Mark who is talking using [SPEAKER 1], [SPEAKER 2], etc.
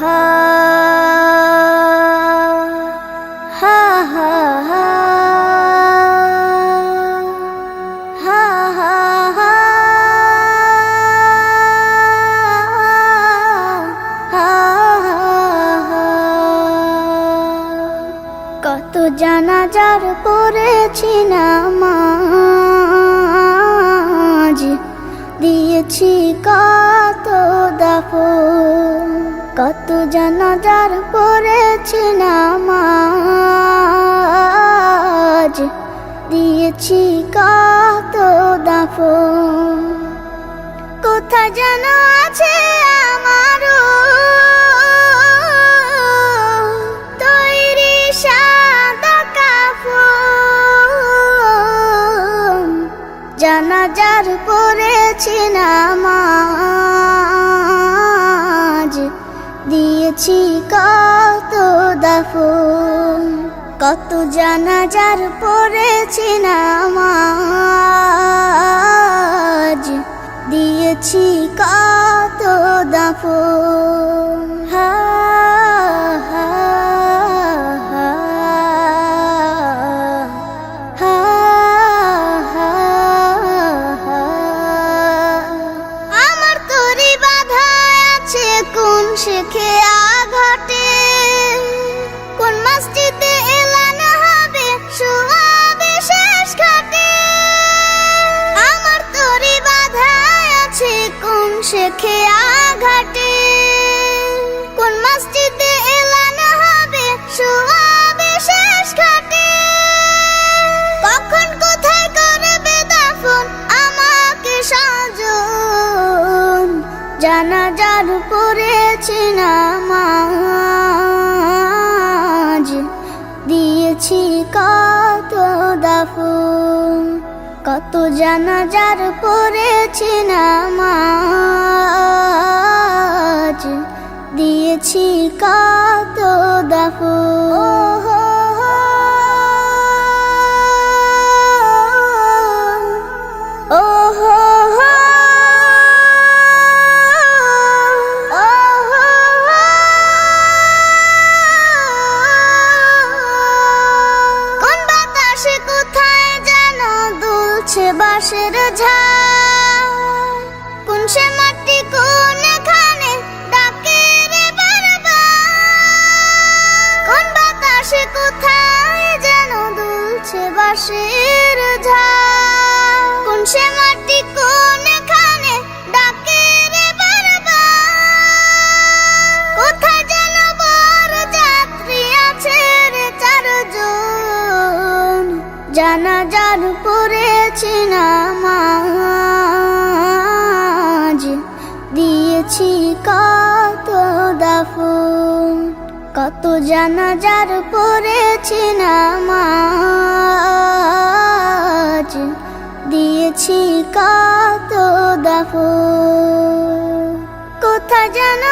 [SPEAKER 1] হা হা হা হা হা হা কত জানাজার পড়েছি নামাজ, দিয়েছি কত দাফন। কত জানাজার পড়েছি নামাজ, দিয়েছি কত দাফন। কোথায় যেন আছে আমারও তৈরি সাদা কাফন। জানাজার পড়েছি নামাজ, দিয়েছি কত দাফন। কত জানাজার পড়েছি নামাজ, দিয়েছি কত দাফন। হা হা হা হা হা হা। আমার তরি বাধা আছে কোন শেখে আঘাটে, কোন মসজিদে এলান হবে শুয়াবে শেষ ঘাটে। আমার তরি বাধা আছে কোন শেখে আঘাটে, কোন মসজিদে এলান হবে শুয়াবে শেষ ঘাটে। কখন কোথায় করবে দাফন আমাকে সাজন। জানাজার পড়েছি নামাজ, দিয়েছি কত দাফন। কত জানাজার পড়েছি নামাজ, দিয়েছি কত দাফন। ও হো হো কোন বাতাসে কোথায় যেন দুলছে বাঁশের ঝাড়, কোন সে মাটি কোন এখানে ডাকে রে বারবার। কোন বাতাসে কোথায় যেন দুলছে বাঁশের ঝাড়, কোন সে মাটি কোন এখানে ডাকে রে বারবার। কোথায় যেন বর যাত্রী আছে রে চারজন। জানাজার পড়েছি নামাজ, দিয়েছি কত দাফন। কত জানাজার পড়েছি নামাজ, দিয়েছি কত দাফন। কোথায় যেন